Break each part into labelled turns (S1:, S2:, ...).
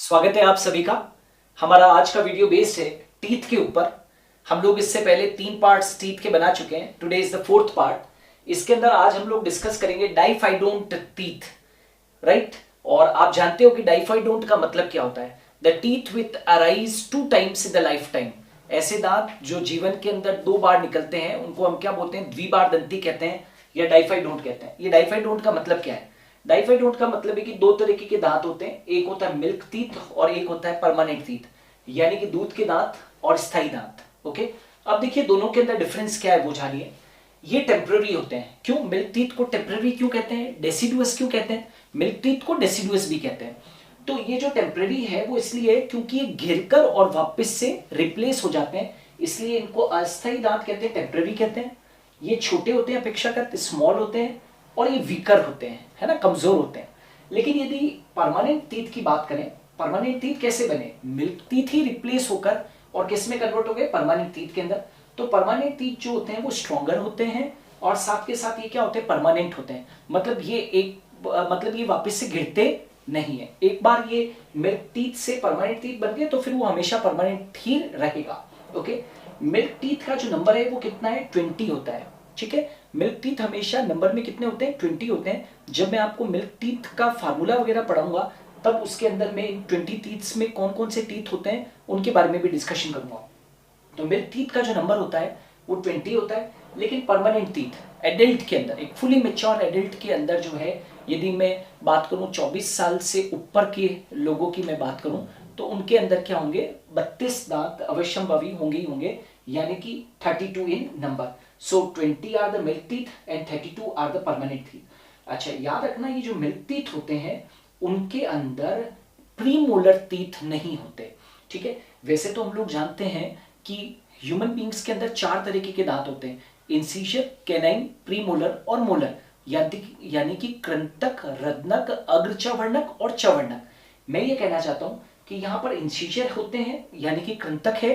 S1: स्वागत है आप सभी का। हमारा आज का वीडियो बेस्ड है टीथ के ऊपर। हम लोग इससे पहले 3 पार्ट्स टीथ के बना चुके हैं। Today is the 4th part. इसके अंदर आज हम लोग डिस्कस करेंगे डाइफाइडोंट टीथ, राइट। और आप जानते हो कि डाइफाइडोंट का मतलब क्या होता है। The teeth with arise 2 times in the life time. ऐसे दांत जो जीवन के अंदर 2 बार निकलते हैं उनको हम क्या बोलते हैं, द्विबार दंती कहते हैं या डाइफाइडोंट कहते हैं। ये डाइफाइडोंट का मतलब क्या है? डाइफाइडोंट का मतलब है कि 2 तरीके के दांत होते हैं, एक होता है मिल्क टीथ और एक होता है परमानेंट टीथ, यानी कि दूध के दांत और स्थायी दांत। ओके, अब देखिए दोनों के अंदर डिफरेंस क्या है वो जानिए। ये टेम्पररी होते हैं। क्यों मिल्क टीथ को टेम्पररी क्यों कहते हैं, डेसिडुअस क्यों कहते हैं? मिल्क टीथ को डेसिडुअस भी कहते हैं। तो ये जो टेम्पररी है वो इसलिए है क्योंकि ये गिरकर और वापस से रिप्लेस हो जाते हैं, इसलिए इनको अस्थायी दांत कहते हैं, टेम्पररी कहते हैं। ये छोटे होते हैं, अपेक्षाकृत स्मॉल होते हैं और ये वीकर होते हैं, है ना, कमजोर होते हैं। लेकिन यदि परमानेंट टीथ की बात करें, परमानेंट टीथ कैसे बने? मिल्क टीथ ही रिप्लेस होकर और किस में कन्वर्ट हो गए? परमानेंट टीथ के अंदर। तो परमानेंट टीथ जो होते हैं वो स्ट्रॉन्गर होते हैं और साथ के साथ ये क्या होते हैं, परमानेंट होते हैं। मतलब ये वापस से गिरते नहीं है। एक बार ये मिल्क टीथ से परमानेंट टीथ बन गए तो फिर वो हमेशा परमानेंट ही रहेगा। ओके, मिल्क टीथ का जो नंबर है वो कितना है? 20 होता है। ठीक है, मिल्क टीथ हमेशा नंबर में कितने होते हैं? 20 होते हैं। जब मैं आपको मिल्क टीथ का फार्मूला वगैरह पढ़ाऊंगा तब उसके अंदर में 20 टीथ्स में कौन कौन से टीथ होते हैं उनके बारे में भी डिस्कशन करूंगा। तो मिल्क टीथ का जो नंबर होता है वो 20 होता है। लेकिन परमानेंट टीथ एडल्ट के अंदर, एक फुली मैच्योर एडल्ट के अंदर जो है, यदि मैं बात करूं 24 साल से ऊपर के लोगों की मैं बात करूं तो उनके अंदर क्या होंगे? 32 दांत अवश्यंभावी होंगे ही होंगे, यानी कि 32 in number. So 20 are the milk teeth and 32 are the permanent teeth. अच्छा, याद रखना ये जो मिल्क टीथ होते हैं उनके अंदर प्रीमोलर टीथ नहीं होते। ठीक है, वैसे तो हम लोग जानते हैं कि ह्यूमन बींग्स के अंदर 4 तरीके के दांत होते हैं, इंसिजर, कैनाइन, प्रीमोलर और मोलर, यानी कि कृंतक, रत्नक, अग्रचवर्णक और चवर्णक। मैं ये कहना चाहता हूं कि यहाँ पर इंसिजर होते हैं यानी कि कृंतक है,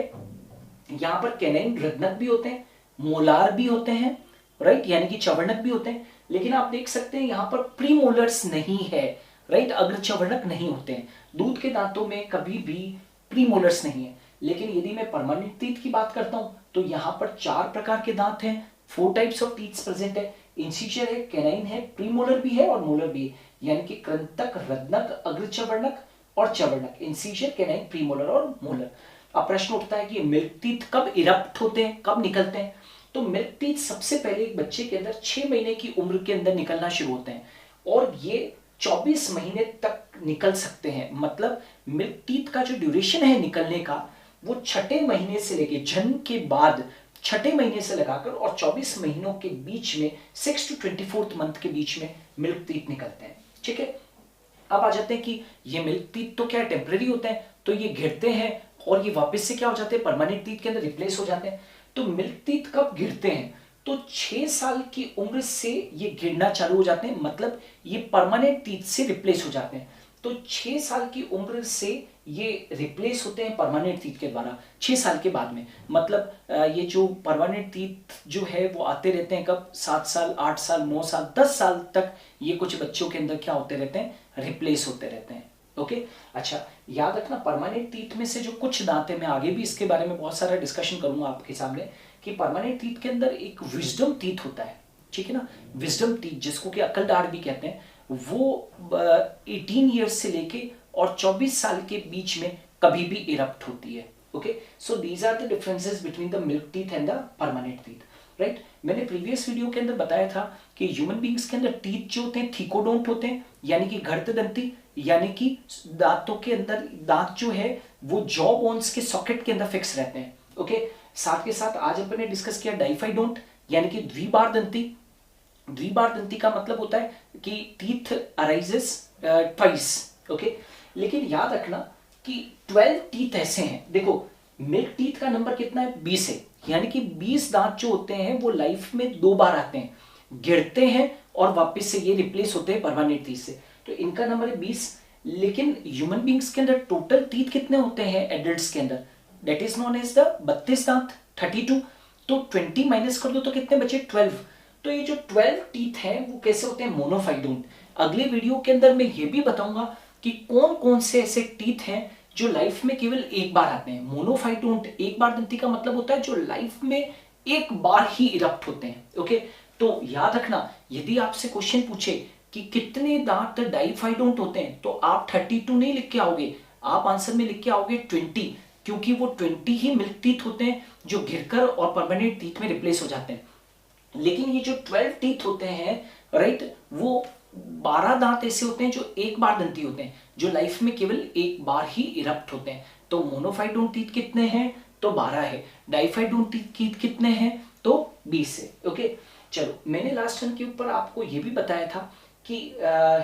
S1: यहाँ पर कैनाइन रत्नक भी होते हैं, मोलार भी होते हैं, राइट, यानी कि चवर्णक भी होते हैं। लेकिन आप देख सकते हैं यहाँ पर प्रीमोलर्स नहीं है, राइट, अग्रचवर्णक नहीं होते हैं। दूध के दांतों में कभी भी प्रीमोलर्स नहीं है। लेकिन यदि मैं परमानेंट टीथ की बात करता हूं तो यहाँ पर 4 प्रकार के दांत हैं, 4 टाइप्स ऑफ टीथ्स प्रेजेंट है। इंसिजर है, कैनाइन है, प्रीमोलर भी है और मोलर भी है, यानी कि कृंतक, रत्नक, अग्रचवर्णक और चवर्णक। इंसिजर, कैनाइन, प्रीमोलर और मोलर। अब प्रश्न उठता है कि मिल्क टीथ कब इरप्ट होते हैं, कब निकलते हैं? तो मिल्क टीथ सबसे पहले एक बच्चे के अंदर 6 महीने की उम्र के अंदर निकलना शुरू होते हैं और ये 24 महीने तक निकल सकते हैं। मतलब मिल्क टीथ का जो ड्यूरेशन है निकलने का वो 6ठे महीने से लेके जन्म के बाद 6ठे महीने से लगाकर और 24 महीनों के बीच में 6 to 24th मंथ के बीच में मिल्क टीथ निकलते हैं। ठीक है, अब आ जाते हैं कि ये मिल्क टीथ तो क्या टेम्पररी होते हैं, तो ये गिरते हैं और ये वापस से क्या हो जाते हैं? परमानेंट टीथ के अंदर रिप्लेस हो जाते हैं। तो मिल्क टीथ कब गिरते हैं? तो 6 साल की उम्र से ये गिरना चालू हो जाते हैं, मतलब ये परमानेंट टीथ से रिप्लेस हो जाते हैं। तो 6 साल की उम्र से ये रिप्लेस होते हैं परमानेंट टीथ के द्वारा 6 साल के बाद में। मतलब ये जो परमानेंट टीथ जो है वो आते रहते हैं कब? 7 साल, 8 साल, 9 साल, 10 साल तक ये कुछ बच्चों के अंदर क्या होते रहते हैं? रिप्लेस होते रहते हैं। ओके, अच्छा, याद रखना परमानेंट टीथ में से जो कुछ दांत है, मैं आगे भी इसके बारे में बहुत सारा डिस्कशन करूंगा आपके सामने, कि परमानेंट टीथ के अंदर एक विजडम टीथ होता है। ठीक है ना, विजडम टीथ जिसको कि अकल दाढ़ भी कहते हैं, वो 18 ईयर्स से लेके और 24 साल के बीच में कभी भी इरप्ट होती है। Okay, so these are the differences between the milk teeth and the permanent teeth, right. मैंने प्रीवियस वीडियो के अंदर बताया था कि ह्यूमन बींग्स के अंदर टीथ जो होते हैं थीकोडोंट होते हैं, यानी कि घर्त दंती, यानी कि दांतों के अंदर दांत जो है वो जॉ बोन्स के सॉकेट के अंदर फिक्स रहते हैं। ओके, साथ के साथ आज अपन ने डिस्कस किया डाइफाइडोंट, यानी कि द्विबार दंती। द्विबार दंती का मतलब होता है कि टीथ अराइजेस ट्वाइस। ओके, लेकिन याद रखना कि 12 टीथ ऐसे हैं। देखो मिल्क टीथ का नंबर कितना है? 20 है, यानी कि 20 दांत जो होते हैं वो लाइफ में 2 बार आते हैं, गिरते हैं और वापस से ये रिप्लेस होते हैं परमानेंट टीथ से। तो इनका नंबर है 20। लेकिन ह्यूमन बींग्स के अंदर टोटल टीथ कितने होते हैं एडल्ट्स के अंदर? That is known as the 32 दांत, 32। तो 20 माइनस कर दो तो कितने बचे? 12। तो ये जो 12 टीथ हैं वो कैसे होते हैं? मोनोफाइडोंट। अगले वीडियो के अंदर मैं ये भी बताऊंगा कि कौन कौन से ऐसे टीथ हैं जो लाइफ में केवल एक बार आते हैं। मोनोफाइटोंट एक बार दंती का मतलब होता है जो लाइफ में एक बार ही इरप्ट होते हैं। ओके, तो याद रखना यदि आपसे क्वेश्चन पूछे कि कितने दांत डाइफाइडोंट होते हैं तो आप 32 नहीं लिख के आओगे, आप आंसर में लिख के आओगे 20, क्योंकि वो 20 ही मिल्क टीथ होते हैं जो गिरकर और परमानेंट टीथ में रिप्लेस हो जाते हैं। लेकिन ये जो 12 टीथ होते हैं राइट, वो 12 दांत ऐसे होते हैं जो एक बार दंती होते हैं जो लाइफ में केवल एक बार ही इरप्ट होते हैं। तो मोनोफाइटोंट टीथ कितने हैं तो 12 है, डाइफाइडोंट टीथ कितने हैं तो 20 है। ओके, चलो मैंने लास्ट टर्न के ऊपर आपको ये भी बताया था कि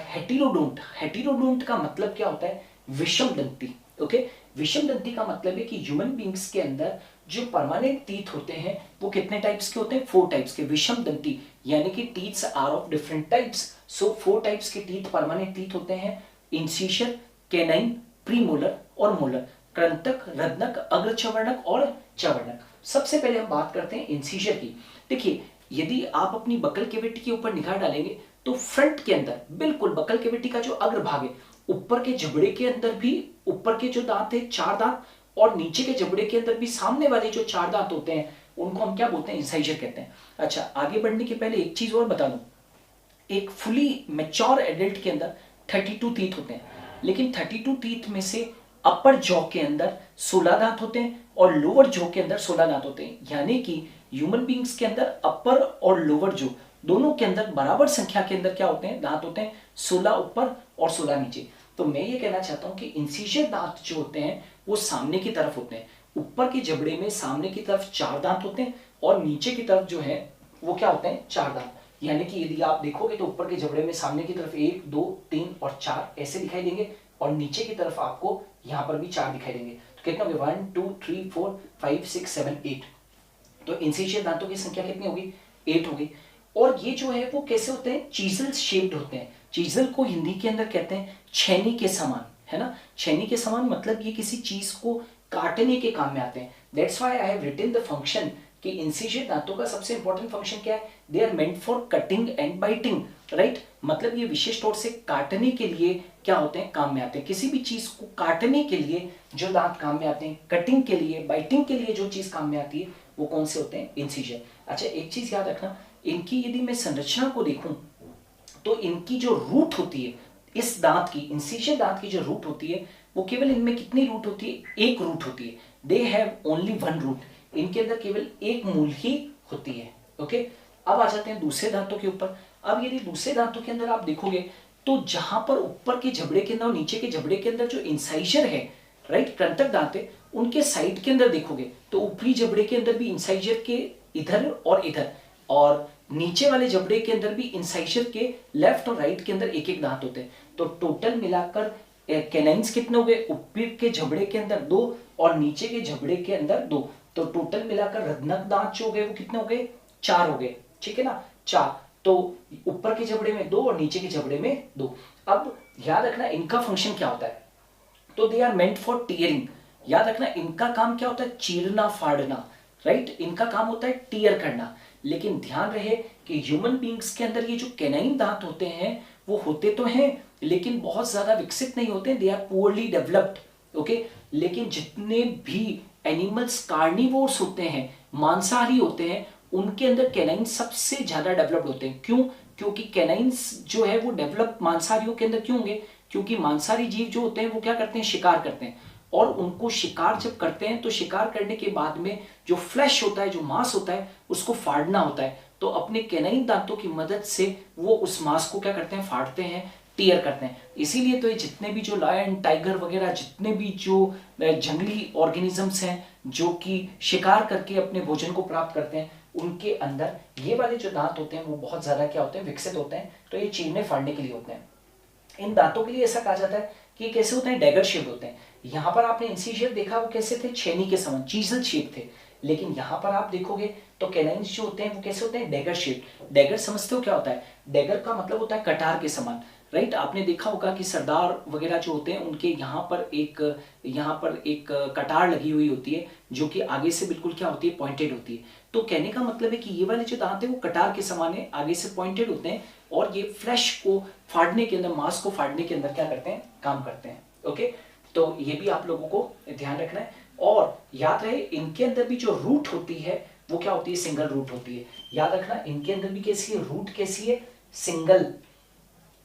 S1: हेटेरोडोंट का मतलब क्या होता है, विषम दंती। ओके, विषम दंती का मतलब है कि ह्यूमन बींग्स के अंदर जो परमानेंट टीथ होते हैं वो कितने टाइप्स के होते हैं, 4 टाइप्स के। विषम दंती यानी कि teeths are of different types, so 4 types के टीथ परमानेंट टीथ होते हैं, इंसिशर, कैनाइन, प्रीमोलर और मोलर, कृंतक, रत्नक, अग्रचवर्णक और चवर्णक। सबसे पहले हम बात करते हैं इंसिशर की। देखिए यदि आप अपनी बकल कैविटी के ऊपर निगाह डालेंगे तो फ्रंट के अंदर बिल्कुल बकल कैविटी का जो अग्रभाग है, ऊपर के जबड़े के अंदर भी ऊपर के जो दांत है 4 दांत, और नीचे के जबड़े के अंदर भी सामने वाले जो 4 दांत होते हैं उनको हम क्या बोलते हैं, इंसाइजर कहते हैं। अच्छा, आगे बढ़ने के पहले एक चीज और बता दूं, एक फुली मैच्योर एडल्ट के अंदर 32 टीथ होते हैं, लेकिन 32 टीथ में से अपर जॉ के अंदर 16 दांत होते हैं और लोअर जॉ के अंदर 16 दांत होते हैं। यानी कि ह्यूमन बींग्स के अंदर अपर और लोअर जॉ दोनों के अंदर बराबर संख्या के अंदर क्या होते हैं, दांत होते हैं, 16 ऊपर और 16 नीचे। तो मैं ये कहना चाहता हूं कि इंसिजर दांत जो होते हैं वो सामने की तरफ होते हैं, ऊपर के जबड़े में सामने की तरफ 4 दांत होते हैं और नीचे की तरफ जो है वो क्या होते हैं, 4 दांत। यानी कि यदि आप देखोगे तो ऊपर के जबड़े में सामने की तरफ 1 2 3 और 4 ऐसे दिखाई देंगे और नीचे की तरफ आपको यहाँ पर भी 4 दिखाई देंगे। तो कितना हो गया, 1 2 3 4 5 6 7 8। तो इंसिजर दांतों की संख्या कितनी होगी, 8 होगी। और ये जो है वो कैसे होते हैं, चीजल शेप्ड होते हैं। चीजल को हिंदी के अंदर कहते हैं छेनी के समान, है ना। छेनी के समान मतलब ये किसी चीज को काटने के काम में आते हैं। That's why I have written the function कि इंसिजर दांतों का सबसे इंपॉर्टेंट फंक्शन क्या है, they are meant for cutting and biting, right. मतलब ये विशेष तौर से काटने के लिए क्या होते हैं, काम में आते हैं। किसी भी चीज को काटने के लिए जो दांत काम में आते हैं, कटिंग के लिए, बाइटिंग के लिए जो चीज काम में आती है वो कौन से होते हैं, इंसिजर। अच्छा, एक चीज याद रखना, इनकी यदि मैं संरचना को देखूं तो इनकी जो रूट होती है, इस दांत की, इंसिजर दांत की जो रूट होती है वो केवल इनमें कितनी रूट होती है, एक रूट होती है। दे हैव ओनली 1 रूट, इनके अंदर केवल एक मूल ही होती है। ओके, अब आ जाते हैं दूसरे दांतों के ऊपर। अब यदि दूसरे दांतों के अंदर आप देखोगे तो जहां पर ऊपर के जबड़े के अंदर और नीचे के जबड़े के अंदर जो इंसाइजर है, राइट, कृंतक दांत है, उनके साइड के अंदर देखोगे तो ऊपरी जबड़े के अंदर भी इंसाइजर के इधर और इधर, और नीचे वाले जबड़े के अंदर भी इंसाइजर के लेफ्ट और राइट के अंदर एक एक दांत होते हैं। तो टोटल मिलाकर कैनाइन्स कितने हो गए, ऊपर के जबड़े के अंदर 2 और नीचे के जबड़े के अंदर 2, तो टोटल मिलाकर रत्नक दांत जो हो गए वो कितने हो गए, 4 हो गए। ठीक है ना, 4। तो ऊपर के जबड़े में 2 और नीचे के जबड़े में 2। अब याद रखना इनका फंक्शन क्या होता है, तो they are meant for tearing. याद रखना इनका काम क्या होता है, चीरना फाड़ना, राइट। इनका काम होता है टीयर करना। लेकिन ध्यान रहे कि ह्यूमन बींग्स के अंदर ये जो कैनाइन दांत होते हैं वो होते तो हैं लेकिन बहुत ज्यादा विकसित नहीं होते, they are poorly developed. Okay, लेकिन जितने भी एनिमल्स कार्निवोर्स होते हैं, मांसाहारी होते हैं, उनके अंदर कैनाइन सबसे ज्यादा डेवलप्ड होते हैं। क्यों, क्योंकि कैनाइन्स जो है वो डेवलप मांसाहारियों के अंदर क्यों होंगे, क्योंकि मांसाहारी जीव जो होते हैं वो क्या करते हैं, शिकार करते हैं, और उनको शिकार जब करते हैं तो शिकार करने के बाद में जो फ्लैश होता है, जो मांस होता है, उसको फाड़ना होता है। तो अपने कैनाइन दांतों की मदद से वो उस मांस को क्या करते हैं, फाड़ते हैं, टीयर करते हैं। इसीलिए तो ये जितने भी जो लायन, टाइगर वगैरह जितने भी जो जंगली ऑर्गेनिजम्स हैं जो कि शिकार करके अपने भोजन को प्राप्त करते हैं, उनके अंदर ये वाले जो दांत होते हैं वो बहुत ज्यादा क्या होते हैं, विकसित होते हैं। तो ये चीरने फाड़ने के लिए होते हैं। इन दांतों के लिए ऐसा कहा जाता है कि ये कैसे होते हैं, डैगर शेप होते हैं। यहाँ पर आपने इंसिजर देखा वो कैसे थे, छेनी के समान, चीजल शेप थे। लेकिन यहाँ पर आप देखोगे तो कैनाइन्स जो होते हैं वो कैसे होते हैं, डैगर शेप। डैगर समझते हो क्या होता है, डैगर का मतलब होता है कटार के समान, राइट। आपने देखा होगा कि सरदार वगैरह जो होते हैं उनके यहाँ पर एक कटार लगी हुई होती है जो कि आगे से बिल्कुल क्या होती है, पॉइंटेड होती है। तो कहने का मतलब है कि ये वाले जो दांत है वो कटार के समान है, आगे से पॉइंटेड होते हैं और ये फ्लैश को फाड़ने के अंदर, मांस को फाड़ने के अंदर क्या करते हैं, काम करते हैं। ओके, तो ये भी आप लोगों को ध्यान रखना है। और याद रहे इनके अंदर भी जो रूट होती है वो क्या होती है, सिंगल रूट होती है। याद रखना इनके अंदर भी कैसी है, रूट कैसी है, सिंगल।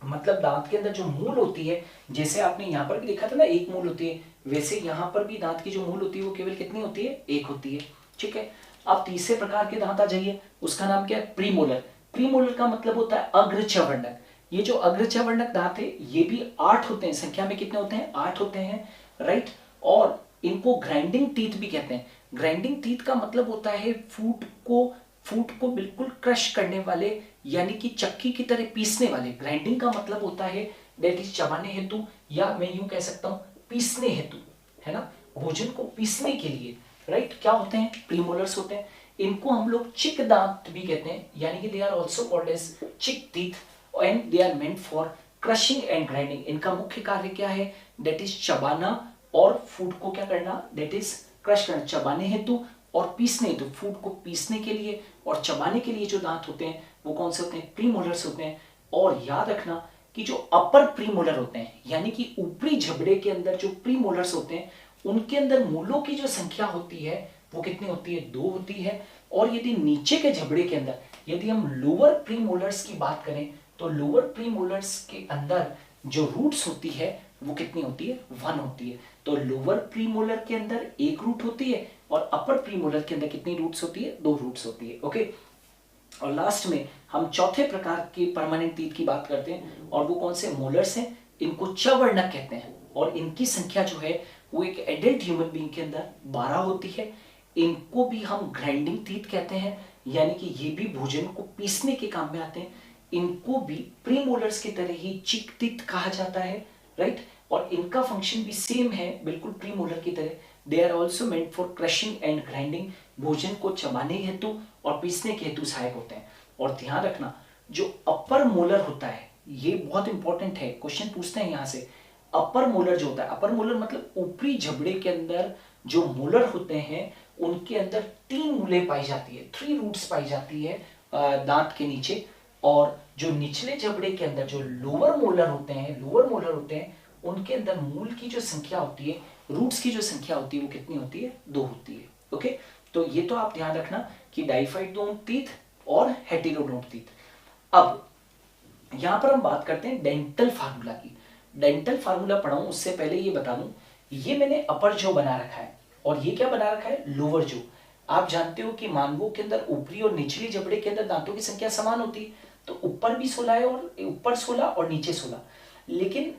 S1: मतलब दांत के अंदर जो मूल होती है, जैसे आपने यहाँ पर भी देखा था ना एक मूल होती है, वैसे यहाँ पर भी दांत की जो मूल होती है वो केवल कितनी होती है, एक होती है। ठीक है, अब तीसरे प्रकार के दांत आ जाइए, उसका नाम क्या है, प्रीमोलर। प्रीमोलर का मतलब होता है अग्रचवर्णक। ये जो अग्रचवर्णक दांत है ये भी 8 होते हैं, संख्या में कितने होते हैं, 8 होते हैं, राइट। और इनको ग्राइंडिंग टीथ भी कहते हैं। ग्राइंडिंग टीथ का मतलब होता है फूड को बिल्कुल क्रश करने वाले, यानी कि चक्की की तरह पीसने वाले। ग्राइंडिंग का मतलब होता है दैट इज चबाने हेतु, या मैं यूं कह सकता हूं पीसने हेतु, है ना, भोजन को पीसने के लिए, राइट। क्या होते हैं, प्रीमोलर्स होते हैं। इनको हम लोग चिक दांत भी कहते हैं, यानी कि they are also called as cheek teeth and they are meant for crushing and grinding. इनका मुख्य कार्य क्या है, दैट इज चबाना और फूड को क्या करना, दैट इज क्रश करना, चबाने हेतु और पीसने हेतु। फूड को पीसने के लिए और चबाने के लिए जो दांत होते हैं वो कौन से होते हैं, प्रीमोलर्स होते हैं। और याद रखना कि जो अपर प्रीमोलर होते हैं, यानी कि ऊपरी जबड़े के अंदर जो प्रीमोलर्स होते हैं उनके अंदर मूलों की जो संख्या होती है वो कितनी होती है, 2 होती है। और यदि नीचे के जबड़े के अंदर, यदि हम लोअर प्रीमोलर्स की बात करें तो लोअर प्रीमोलर्स के अंदर जो रूट्स होती है वो कितनी होती है, 1 होती है। तो लोअर प्रीमोलर के अंदर एक रूट होती है और अपर प्रीमोलर के अंदर कितनी रूट्स होती है, 2 रूट्स होती है। ओके, और लास्ट में हम चौथे प्रकार के परमानेंट टीथ की बात करते हैं और वो कौन से, मोलर्स हैं। इनको चवर्णक कहते हैं और इनकी संख्या जो है वो एक एडल्ट ह्यूमन बीइंग के अंदर 12 होती है। इनको भी हम ग्राइंडिंग टीथ कहते हैं, यानी कि ये भी भोजन को पीसने के काम में आते हैं। इनको भी प्रीमोलर्स की तरह ही चिक टीथ कहा जाता है, राइट। और इनका फंक्शन भी सेम है बिल्कुल प्रीमोलर की तरह। They are also meant for crushing and grinding, भोजन को चबाने हेतु और पीसने के हेतु सहायक होते हैं। और ध्यान रखना जो अपर मोलर होता है ये बहुत इंपॉर्टेंट है, क्वेश्चन पूछते हैं यहां से। अपर मोलर जो होता है, अपर मोलर मतलब ऊपरी जबड़े के अंदर जो मोलर होते हैं उनके अंदर 3 मूलें पाई जाती है, 3 रूट्स पाई जाती है दांत के नीचे। और जो निचले जबड़े के अंदर जो लोअर मोलर होते हैं उनके अंदर मूल की जो संख्या होती है, रूट्स की जो संख्या होती है वो कितनी होती है, 2 होती है। ओके, तो ये तो आप ध्यान रखना कि डाइफाइडोंट टीथ और हेटेरोडोंट टीथ। अब यहां पर हम बात करते हैं डेंटल फार्मूला की। डेंटल फार्मूला पढ़ाऊं उससे पहले ये बता दूं, ये मैंने अपर जो बना रखा है और ये क्या बना रखा है, लोअर जो। आप जानते हो कि मानवों के अंदर ऊपरी और निचली जबड़े के अंदर दांतों की संख्या समान होती है, तो ऊपर भी 16 है और ऊपर 16 और नीचे 16, लेकिन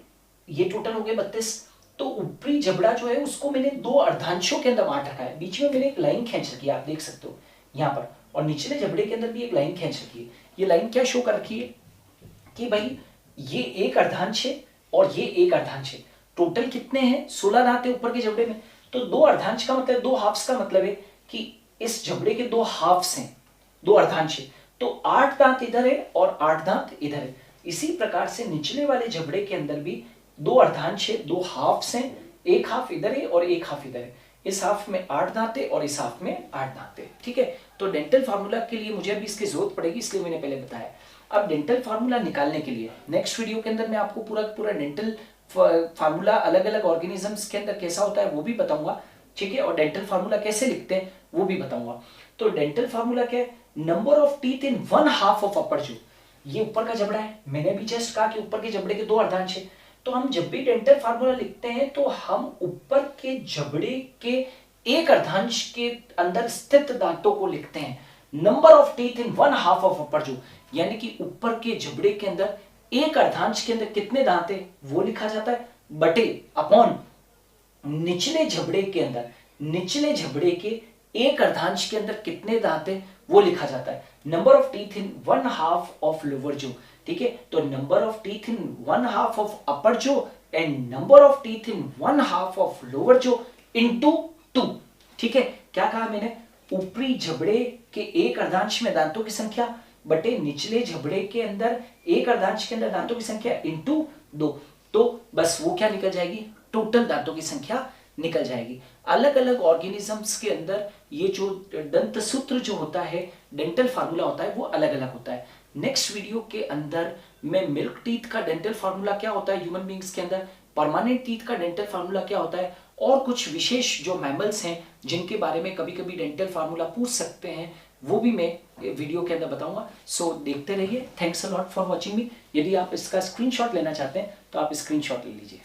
S1: ये टोटल हो गए 32। तो ऊपरी जबड़ा जो है उसको मैंने 2 अर्धांशों के अंदर बांट रखा है, बीच में मैंने एक लाइन खींच रखी है, आप देख सकते हो यहाँ पर। और निचले जबड़े के अंदर भी एक लाइन खींच रखी है। ये लाइन क्या शो कर रखी है कि भाई ये एक अर्धांश है और ये एक अर्धांश है। टोटल कितने हैं, 16 दांत है ऊपर के जबड़े में। तो 2 अर्धांश का मतलब 2 हाफ्स का मतलब है कि इस जबड़े के 2 हाफ्स हैं, 2 अर्धांश है। तो 8 दांत इधर है और 8 दांत इधर है। इसी प्रकार से निचले वाले जबड़े के अंदर भी 2 अर्धांश है, 2 हाफ्स हैं, एक हाफ इधर है और एक हाफ इधर है। इस हाफ में 8 दांत है और इस हाफ में 8 दांत है। ठीक है, तो डेंटल फार्मूला के लिए मुझे अभी इसकी जरूरत पड़ेगी, इसलिए मैंने पहले बताया। अब डेंटल फार्मूला निकालने के लिए नेक्स्ट वीडियो के अंदर मैं आपको पूरा डेंटल फार्मूला अलग अलग ऑर्गेनिजम्स के अंदर कैसा होता है वो भी बताऊंगा। ठीक है, और डेंटल फार्मूला कैसे लिखते हैं वो भी बताऊंगा। तो डेंटल फार्मूला क्या है, number of teeth in 1/2 of upper जो, ये ऊपर का जबड़ा है, मैंने भी जस्ट कहा कि ऊपर के जबड़े के 2 अर्धांश है। तो हम जब भी डेंटल फार्मूला लिखते हैं तो हम ऊपर के जबड़े के एक अर्धांश के अंदर स्थित दांतों को लिखते हैं। Number of teeth in 1/2 of upper जो, यानी कि ऊपर के जबड़े के अंदर एक अर्धांश के अंदर कितने दांत है वो लिखा जाता है, बटे अपॉन निचले जबड़े के अंदर, निचले जबड़े के एक अर्धांश के अंदर कितने दांत है वो लिखा जाता है। Number of teeth in 1/2 of lower जो। ठीक है, तो number of teeth in 1/2 of upper जो and number of teeth in 1/2 of lower जो इनटू 2। ठीक है, क्या कहा मैंने, ऊपरी जबड़े कि एक अर्धांश में दांतों की संख्या बटे निचले जबड़े के अंदर एक अर्धांश के अंदर दांतों की संख्या इंटू 2, तो बस वो क्या निकल जाएगी, टोटल दांतों की संख्या निकल जाएगी। अलग अलग ऑर्गेनिजम्स के अंदर ये जो दंत सूत्र जो होता है, डेंटल फार्मूला होता है, वो अलग अलग होता है। नेक्स्ट वीडियो के अंदर मैं मिल्क टीथ का डेंटल फार्मूला क्या होता है ह्यूमन बींग्स के अंदर, परमानेंट टीथ का डेंटल फार्मूला क्या होता है, और कुछ विशेष जो मैमल्स हैं जिनके बारे में कभी कभी डेंटल फार्मूला पूछ सकते हैं, वो भी मैं वीडियो के अंदर बताऊंगा। सो देखते रहिए। Thanks a lot for watching मी। यदि आप इसका स्क्रीनशॉट लेना चाहते हैं तो आप स्क्रीनशॉट ले लीजिए।